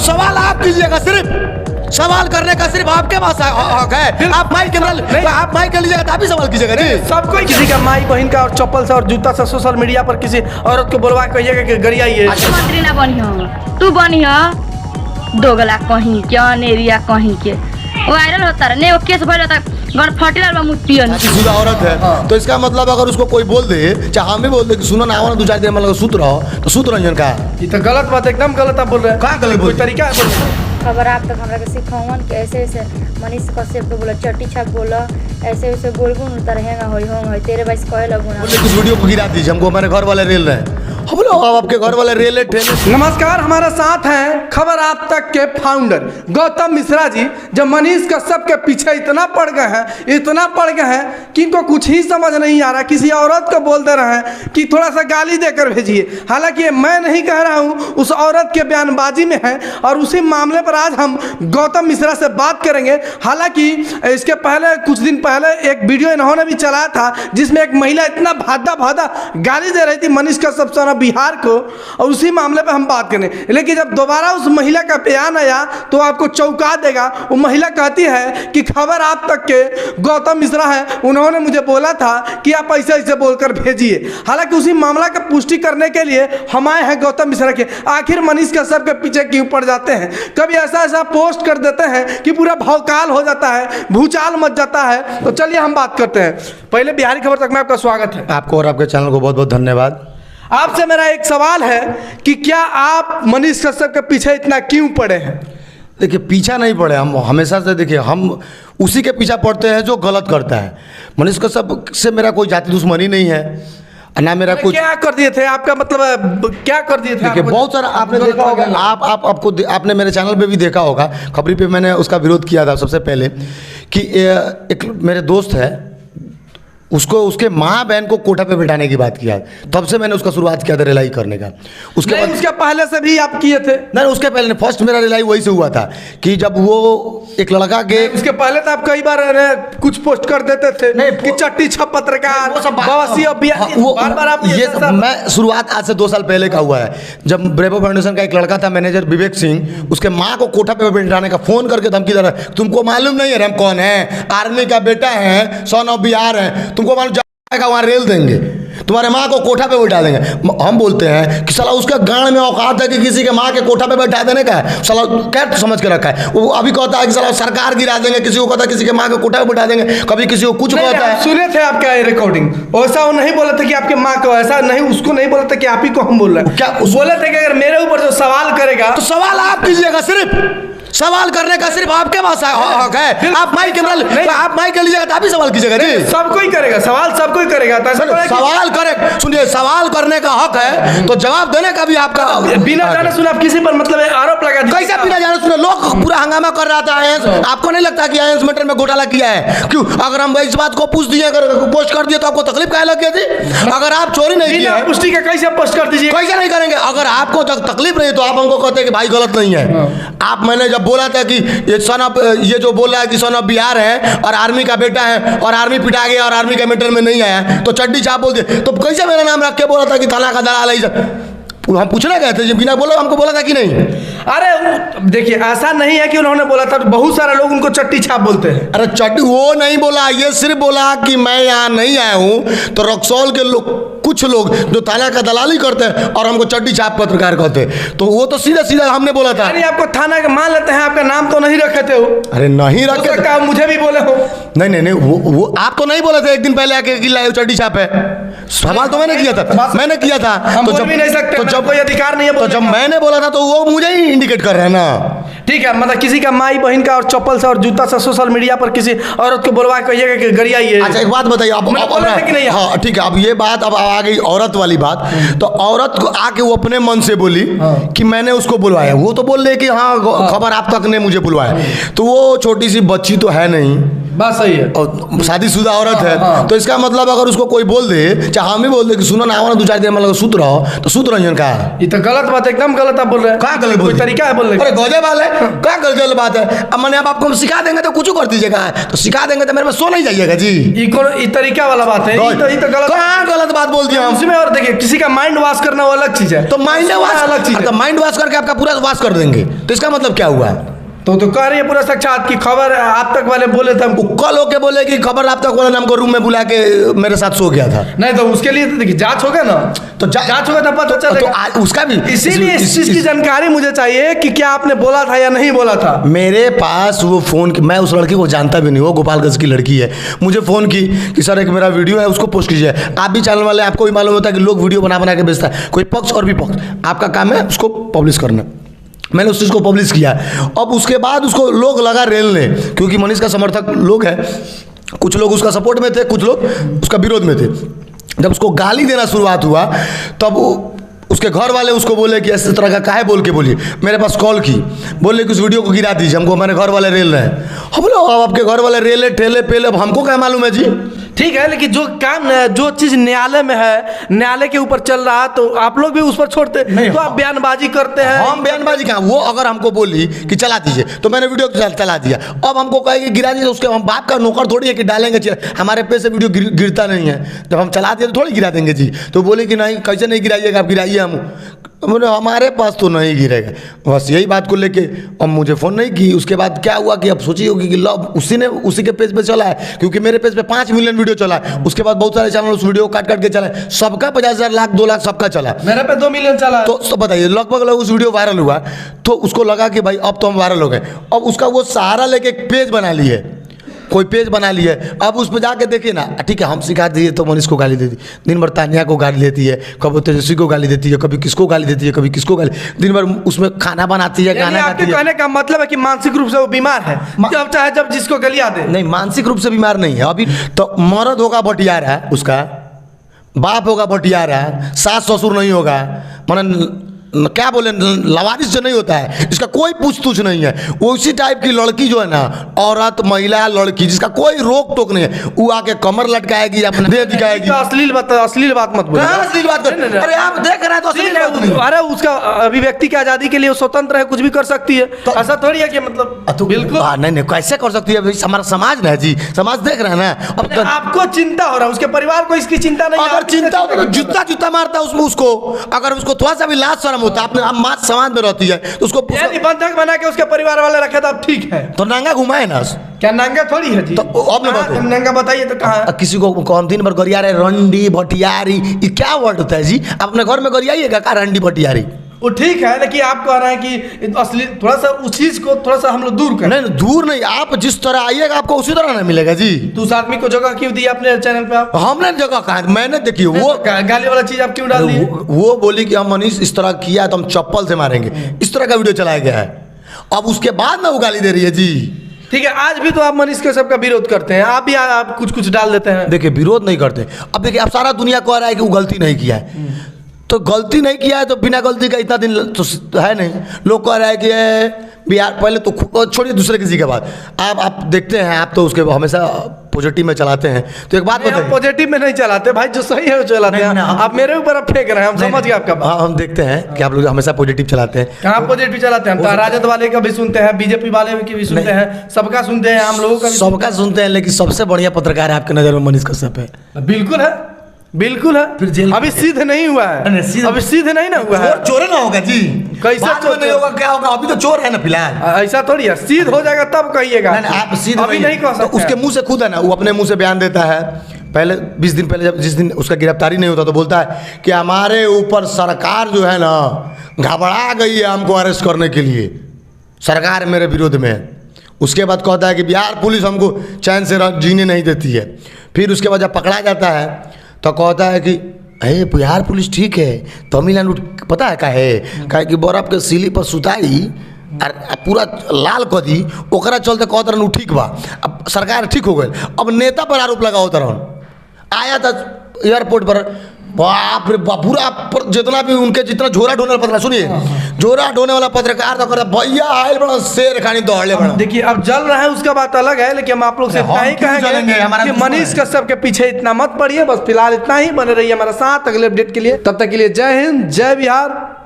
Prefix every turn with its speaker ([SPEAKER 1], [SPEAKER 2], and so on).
[SPEAKER 1] सवाल आप कीजिएगा, सिर्फ सवाल करने का सिर्फ आपके पास हक है। आप माइक आप माइक कर लीजिएगा तो आप ही सवाल कीजिएगा। नहीं,
[SPEAKER 2] सब कोई किसी का माई बहन का और चप्पल से और जूता से सोशल मीडिया पर किसी औरत को बोलवा कहिएगा कि गरियाइए।
[SPEAKER 3] मंत्री ना बनी हो, तू बनी हो दोगला कहीं के अनेरिया कहीं के वायरल होता रहे नहीं, वो केस भर जाता गण फटेला मुट्टियन
[SPEAKER 1] सीधा औरत है तो इसका मतलब अगर उसको कोई बोल दे, चाहे हम भी बोल दे कि सुनो ना आओ ना 2-4 दिन मतलब सूत रहो, तो सूत रंजन का
[SPEAKER 2] ये तो गलत बात, एकदम गलत आप बोल रहे हैं।
[SPEAKER 1] कहाँ गलत
[SPEAKER 2] कोई
[SPEAKER 1] बोल
[SPEAKER 2] तरीका है बोलने का?
[SPEAKER 4] खबर आप तक हमरा के सिखावन कि ऐसे ऐसे मनीष कश्यप को बोला, चट्टी छाप बोला, ऐसे ऐसे बोलबो न त रहेगा होई होंग होई तेरे बस कहे लगू ना।
[SPEAKER 1] बोले कि वीडियो को गिरा दीजिए, हमको हमारे घर वाले रेल रहे हैं। हम बोले अब आपके घर वाले रेले ठेले।
[SPEAKER 2] नमस्कार, हमारे साथ हैं खबर आप तक के फाउंडर गौतम मिश्रा जी, जो मनीष कश्यप के पीछे इतना पड़ गए हैं कि इनको कुछ ही समझ नहीं आ रहा। किसी औरत को बोल दे रहे हैं कि थोड़ा सा गाली देकर भेजिए, हालांकि ये मैं नहीं कह रहा हूँ, उस औरत के बयानबाजी में है और उसी मामले पर आज हम गौतम मिश्रा से बात करेंगे। हालांकि इसके पहले कुछ दिन पहले एक वीडियो इन्होंने भी चलाया था जिसमें एक महिला इतना भादा गाली दे रही थी मनीष कश्यप सोना बिहार को, और उसी मामले पे हम बात करें। लेकिन जब दोबारा उस महिला का बयान आया तो आपको चौंका देगा। वो महिला कहती है कि खबर आप तक के गौतम मिश्रा है, उन्होंने मुझे बोला था कि आप ऐसे ऐसे बोलकर भेजिए। हालांकि उसी मामला का पुष्टि करने के लिए हम आए हैं गौतम मिश्रा के। आखिर मनीष कश्यप के पीछे क्यों पड़ जाते हैं? कभी ऐसा पोस्ट कर देते हैं कि पूरा भौकाल हो जाता है, भूचाल मच जाता है। तो चलिए हम बात करते हैं। पहले बिहारी खबर तक में आपका स्वागत है।
[SPEAKER 1] आपको और आपके चैनल को बहुत बहुत धन्यवाद।
[SPEAKER 2] आपसे मेरा एक सवाल है कि क्या आप मनीष कश्यप के पीछे इतना क्यों पड़े हैं?
[SPEAKER 1] देखिए, पीछा नहीं पड़े हम, हमेशा से देखिए हम उसी के पीछा पड़ते हैं जो गलत करता है। मनीष कश्यप से मेरा कोई जाति दुश्मनी नहीं है, ना मेरा कुछ।
[SPEAKER 2] क्या कर दिए थे आपका मतलब, क्या कर दिए थे?
[SPEAKER 1] देखिए, बहुत सारा आपने देखा होगा, आपने मेरे चैनल पे भी देखा होगा, खबरी पे मैंने उसका विरोध किया था सबसे पहले कि एक मेरे दोस्त है, उसको उसके माँ बहन को कोठा पे बिठाने की बात किया, तब से मैंने उसका शुरुआत किया था रिलाई करने का। उसके बाद
[SPEAKER 2] उसके पहले से भी आप किए थे?
[SPEAKER 1] नहीं, उसके पहले फर्स्ट मेरा रिलाई वही से हुआ था कि जब वो एक लड़का के,
[SPEAKER 2] उसके पहले तो आप कई बार कुछ पोस्ट कर देते थे
[SPEAKER 1] नहीं,
[SPEAKER 2] कि चट्टी छप पत्रकार
[SPEAKER 1] वो सब
[SPEAKER 2] बवासी और बार आप
[SPEAKER 1] ये मैं शुरुआत आज से 2 साल पहले का हुआ है, जब ब्रेवो फाउंडेशन का एक लड़का था मैनेजर विवेक सिंह, उसके माँ को कोठा पे बिठाने का फोन करके धमकी दे रहा है, तुमको मालूम नहीं है हम कौन है, आर्मी का बेटा है, सन ऑफ बिहार है, तुमको मालूम जाएगा वहाँ रेल देंगे, तुम्हारे माँ को कोठा पे बैठा देंगे। हम बोलते हैं कि साला उसका गांड में औकात है कि किसी के माँ के कोठा पे बैठा देने का है, साला क्या समझ के रखा है। वो अभी कहता है कि साला सरकार गिरा देंगे, किसी को कहता है किसी के माँ के कोठा पे बैठा देंगे, कभी किसी को कुछ कहता है।
[SPEAKER 2] सुने थे आपका ये रिकॉर्डिंग, वैसा वो नहीं बोला था कि आपके माँ को, ऐसा नहीं, उसको नहीं बोला था कि आप ही को हम बोल रहे हैं।
[SPEAKER 1] क्या
[SPEAKER 2] बोले थे कि अगर मेरे ऊपर जो सवाल करेगा
[SPEAKER 1] तो सवाल आप कीजिएगा, सिर्फ सवाल करने का सिर्फ आपके पास हक है। आप माइक कर लीजिएगा तो आप ही सवाल कीजिएगा। नहीं,
[SPEAKER 2] सब कोई करेगा सवाल, सब कोई करेगा।
[SPEAKER 1] सवाल करे, सुनिए, सवाल करने का हक है तो जवाब देने का भी आपका
[SPEAKER 2] बिना जाने सुने आप किसी पर मतलब आरोप लगा दिया।
[SPEAKER 1] कैसे बिना जाने सुने? लोग पूरा हंगामा कर रहा था आयंस, आपको नहीं लगता कि आयंस मैटर में घोटाला किया है? क्यों? अगर हम इस बात को पूछ दिए, अगर पोस्ट कर दिए तो आपको तकलीफ क्या लग गई थी? अगर आप चोरी नहीं किया है,
[SPEAKER 2] पुष्टि का कैसे पोस्ट कर दीजिए?
[SPEAKER 1] कैसे नहीं करेंगे? अगर आपको तकलीफ नहीं तो आप हमको कहते कि भाई गलत नहीं है। आप, मैंने जब बोला था कि ये जो बोल रहा है कि सन ऑफ बिहार है और आर्मी का बेटा है और आर्मी पिटा गया और आर्मी के मैटर में नहीं आया तो चड्डी छाप बोल दिए, तो कैसे मेरा नाम रख के बोला था कि थाना का दलाल है? हम पूछना गए थे, बिना बोला हमको बोला था कि नहीं?
[SPEAKER 2] अरे देखिए, ऐसा नहीं है कि उन्होंने बोला था, बहुत सारे लोग उनको चट्टी छाप बोलते हैं।
[SPEAKER 1] अरे चट्टी वो नहीं बोला, ये सिर्फ बोला कि मैं यहाँ नहीं आया हूँ तो रक्सौल के लोग, कुछ लोग जो थाना का दलाली करते हैं और हमको चड्डी छाप पत्रकार कहते हैं, तो वो तो सीधा सीधा हमने बोला था।
[SPEAKER 2] अरे आपको थाना का मान लेते हैं, आपका नाम तो नहीं रखे थे वो।
[SPEAKER 1] अरे नहीं रखे,
[SPEAKER 2] मुझे भी बोले हो।
[SPEAKER 1] नहीं, वो आप तो नहीं बोले थे एक दिन पहले आके कि चड्डी छाप है। सवाल तो मैंने किया था, मैंने किया था।
[SPEAKER 2] हम बोल भी नहीं सकते, तो जब कोई अधिकार नहीं है,
[SPEAKER 1] तो जब मैंने बोला था तो वो मुझे ही इंडिकेट कर रहे हैं ना।
[SPEAKER 2] ठीक है, मतलब किसी का माई बहन का और चप्पल से और जूता से सोशल मीडिया पर किसी औरत को बोलवा कहिएगा कि गरियाइए।
[SPEAKER 1] अच्छा, एक बात बताइए आप, हाँ ठीक है, अब ये बात अब आ गई औरत वाली बात, तो औरत को आके वो अपने मन से बोली कि मैंने उसको बुलवाया, वो तो बोल रहे कि हाँ खबर आप तक ने मुझे बुलवाया, तो वो छोटी सी बच्ची तो है नहीं,
[SPEAKER 2] बात सही है।
[SPEAKER 1] और शादीशुदा औरत है
[SPEAKER 2] हाँ।
[SPEAKER 1] तो इसका मतलब अगर उसको कोई बोल दे, चाहे हम ही बोल दे कि सुनो ना आओ ना 2-4 दिन मतलब सूत रहो, तो सूत रही का
[SPEAKER 2] ये तो गलत बात है, एकदम गलत आप बोल रहे हैं।
[SPEAKER 1] कहाँ गलत
[SPEAKER 2] कोई
[SPEAKER 1] बोल
[SPEAKER 2] तरीका है बोलने का?
[SPEAKER 1] अरे गौजे वाले क्या गलत बात है। अब मैंने अब आपको हम सिखा देंगे तो कुछ कर दीजिएगा, तो सिखा देंगे तो मेरे में सो नहीं जाइएगा जी।
[SPEAKER 2] ये तरीका वाला बात है, ये तो गलत।
[SPEAKER 1] कहाँ गलत बात बोल दिया हम?
[SPEAKER 2] उसमें और देखिए, किसी का माइंड वॉश करना वो अलग चीज है,
[SPEAKER 1] तो माइंड वॉश
[SPEAKER 2] अलग चीज है।
[SPEAKER 1] तो माइंड वॉश करके आपका पूरा वॉश कर देंगे, तो इसका मतलब क्या हुआ?
[SPEAKER 2] तो कह रही है पूरा साक्षात की खबर आप तक वाले बोले थे हमको।
[SPEAKER 1] कल होके बोले कि खबर आप तक वाले हमको रूम में बुला के मेरे साथ सो गया था।
[SPEAKER 2] नहीं तो उसके लिए तो देखिए जांच होगा ना,
[SPEAKER 1] तो
[SPEAKER 2] जांच होगा तब पता
[SPEAKER 1] तो
[SPEAKER 2] चलेगा।
[SPEAKER 1] आज उसका भी
[SPEAKER 2] इसीलिए इस चीज की जानकारी मुझे चाहिए कि क्या आपने बोला था या नहीं बोला था।
[SPEAKER 1] मेरे पास वो फ़ोन की, मैं उस लड़की को जानता भी नहीं, वो गोपालगंज की लड़की है। मुझे फ़ोन की कि सर एक मेरा वीडियो है उसको पोस्ट कीजिए। आप भी चैनल वाले, आपको भी मालूम होता है कि लोग वीडियो बना बना के बेचता है, कोई पक्ष और भी पक्ष, आपका काम है उसको पब्लिश करना। मैंने उस चीज़ को पब्लिश किया। अब उसके बाद उसको लोग लगा रेलने, क्योंकि मनीष का समर्थक लोग हैं, कुछ लोग उसका सपोर्ट में थे, कुछ लोग उसका विरोध में थे। जब उसको गाली देना शुरुआत हुआ तब उसके घर वाले उसको बोले कि इस तरह का काहे बोल के बोलिए। मेरे पास कॉल की, बोले कि उस वीडियो को गिरा दीजिए, हमको हमारे घर वाले रेल रहे हैं। हम बोले अब आपके घर वाले रेले ठेले पेले, अब हमको क्या मालूम है जी।
[SPEAKER 2] ठीक है, लेकिन जो काम जो चीज न्यायालय में है, न्यायालय के ऊपर चल रहा है, तो आप लोग भी उस पर छोड़ते
[SPEAKER 1] नहीं,
[SPEAKER 2] तो आप बयानबाजी करते हैं।
[SPEAKER 1] हम बयानबाजी कहाँ, वो अगर हमको बोली कि चला दीजिए तो मैंने वीडियो चला दिया। अब हमको कहेगी गिरा दीजिए, उसके हम बाप का नौकर थोड़ी है कि डालेंगे, हमारे पे से वीडियो गिरता नहीं है, जब हम चला दिए तो थोड़ी गिरा देंगे जी। तो बोले कि नहीं कैसे नहीं गिराइएगा, आप गिराइए। हम बोले हमारे पास तो नहीं गिरेगा, बस यही बात को लेके अब मुझे फ़ोन नहीं की। उसके बाद क्या हुआ कि अब सोची होगी कि लो उसी के पेज पे चला है, क्योंकि मेरे पेज पे 5 मिलियन वीडियो चला है। उसके बाद बहुत सारे चैनल उस वीडियो को काट काट के चला है, सबका 50,000 लाख 2 लाख सबका चला।
[SPEAKER 2] मेरे पे 2 मिलियन चला है।
[SPEAKER 1] तो बताइए लगभग उस वीडियो वायरल हुआ, तो उसको लगा कि भाई अब तो हम वायरल हो गए। अब उसका वो सहारा लेके एक पेज बना लिए, कोई पेज बना लिए। अब उस पर जाके देखिए ना, ठीक है हम सिखा दिए तो मनीष को गाली देती, दिन भर तानिया को गाली देती है, कभी तेजस्वी को गाली देती है, कभी किसको गाली देती है, कभी किसको गाली, दिन भर उसमें खाना बनाती है, गाना
[SPEAKER 2] आपके
[SPEAKER 1] गाती है।
[SPEAKER 2] कहने का मतलब है कि मानसिक रूप से वो बीमार है, जब चाहे जब जिसको गलिया दे।
[SPEAKER 1] नहीं, मानसिक रूप से बीमार नहीं है अभी। तो मर्द होगा बटियार है, उसका बाप होगा बटियार है, सास ससुर नहीं होगा, माने क्या बोले लवारिस जो नहीं होता है, इसका कोई पूछ तूछ नहीं है। वो उसी टाइप की लड़की जो है ना, औरत महिला लड़की जिसका कोई रोक टोक नहीं है, वो आके कमर लटकाएगी, अपना देह दिखाएगी।
[SPEAKER 2] तो अश्लील बात मत बोलो।
[SPEAKER 1] कहाँ अश्लील बात कर? अरे आप देख रहे हैं तो अश्लील बात नहीं।
[SPEAKER 2] अरे उसका अभिव्यक्ति की आजादी के लिए वो स्वतंत्र है, कुछ भी कर सकती है।
[SPEAKER 1] तो
[SPEAKER 2] ऐसा थोड़ी है कि मतलब बिल्कुल
[SPEAKER 1] नहीं कैसे कर सकती है, हमारा समाज ना है जी, समाज देख रहे हैं ना। अब तो
[SPEAKER 2] आपको चिंता हो रहा है, उसके परिवार को इसकी चिंता नहीं है।
[SPEAKER 1] अगर चिंता होता तो जूता जूता मारता उसमें उसको। अगर उसको थोड़ा सा भी लाज शर्म होता, अपने हम मात समाज में रहती है तो उसको
[SPEAKER 2] यदि बंधक बना के उसके परिवार वाले रखे तो अब ठीक है।
[SPEAKER 1] तो नांगा घुमाए ना।
[SPEAKER 2] क्या नांगा थोड़ी है जी?
[SPEAKER 1] तो अब ना बताओ।
[SPEAKER 2] नांगा बताइए तो कहाँ?
[SPEAKER 1] किसी को कौन दिन भर गरिया रहे, रंडी भटियारी, ये क्या वर्ड होता है जी? आप अपने घर में गरियाइएगा का रंडी भटियारी?
[SPEAKER 2] वो ठीक है, लेकिन आप कह रहे हैं कि असली थोड़ा सा उस चीज को थोड़ा सा हम लोग दूर करें।
[SPEAKER 1] नहीं दूर नहीं, आप जिस तरह आइएगा आपको उसी तरह ना मिलेगा जी।
[SPEAKER 2] तो उस आदमी को जगह क्यों दी अपने चैनल पे आप?
[SPEAKER 1] हमने जगह कहा, मैंने देखिए वो
[SPEAKER 2] गाली वाला चीज आप क्यों डाल दिए?
[SPEAKER 1] वो बोली कि हम मनीष इस तरह किया तो हम चप्पल से मारेंगे, इस तरह का वीडियो चलाया गया है। अब उसके बाद ना वो गाली दे रही है जी।
[SPEAKER 2] ठीक है, आज भी तो आप मनीष के सबका विरोध करते हैं, आप भी आप कुछ डाल देते हैं।
[SPEAKER 1] देखिए विरोध नहीं करते। अब देखिए अब सारा दुनिया कह रहा है कि वो गलती नहीं किया है, तो गलती नहीं किया है तो बिना गलती का इतना दिन तो है नहीं। लोग कह रहे हैं कि बिहार पहले तो छोड़िए दूसरे किसी के बाद, आप देखते हैं, आप तो उसके हमेशा पॉजिटिव में चलाते हैं। तो एक बात बताइए,
[SPEAKER 2] पॉजिटिव में नहीं चलाते भाई, जो सही है वो चलाते हैं। आप मेरे ऊपर अब फेंक रहे हैं, हम समझ गए आपका बात।
[SPEAKER 1] हम देखते हैं कि आप लोग हमेशा पॉजिटिव चलाते हैं।
[SPEAKER 2] कहाँ पॉजिटिव चलाते हैं? हम तो राजद वाले का भी सुनते हैं, बीजेपी वाले की भी सुनते हैं, सबका सुनते हैं, हम लोगों का भी
[SPEAKER 1] सबका सुनते हैं, लेकिन सबसे बढ़िया पत्रकार है आपके नज़र में मनीष कश्यप है।
[SPEAKER 2] बिल्कुल है, बिल्कुल है।
[SPEAKER 1] फिर जेल
[SPEAKER 2] अभी सिद्ध नहीं हुआ है, अभी सिद्ध नहीं ना हुआ है।
[SPEAKER 1] चोर ना होगा जी,
[SPEAKER 2] कैसे
[SPEAKER 1] बाद में नहीं होगा, क्या होगा? अभी तो चोर है ना फिलहाल।
[SPEAKER 2] ऐसा थोड़ी है, सिद्ध हो जाएगा तब कहिएगा।
[SPEAKER 1] आप सीधे
[SPEAKER 2] अभी नहीं कह
[SPEAKER 1] तो
[SPEAKER 2] सकते।
[SPEAKER 1] उसके मुंह से खुद है ना, वो अपने मुंह से बयान देता है। पहले 20 दिन पहले जिस दिन उसका गिरफ्तारी नहीं होता तो बोलता है कि हमारे ऊपर सरकार जो है ना घबरा गई है हमको अरेस्ट करने के लिए, सरकार मेरे विरोध में है। उसके बाद कहता है कि बिहार पुलिस हमको चैन से जीने नहीं देती है। फिर उसके बाद जब पकड़ा जाता है तो कहता है कि अरे बिहार पुलिस ठीक है, तमिलनाडु पता है का है कि बर्फ के सीली पर सुताई और पूरा लाल कर दी, ओकरा चलते कहते रहन ठीक बा, अब सरकार ठीक हो गई। अब नेता पर आरोप लगा होता रहन, आया था एयरपोर्ट पर बाप रे बाप, पूरा जितना भी उनके जितना झोरा ढोने वाला पत्रकार, सुनिए, झोरा ढोने वाला पत्रकार तो कर भैया आयल बड़ा शेर खानी दौड़ले बड़ा।
[SPEAKER 2] देखिए अब जल रहा है उसका बात अलग है, लेकिन हम आप लोग से इतना ही कहेंगे कि मनीष कश्यप के पीछे इतना मत पड़िए। बस फिलहाल इतना ही, बने रहिए हमारे साथ अगले अपडेट के लिए। तब तक के लिए जय हिंद, जय बिहार।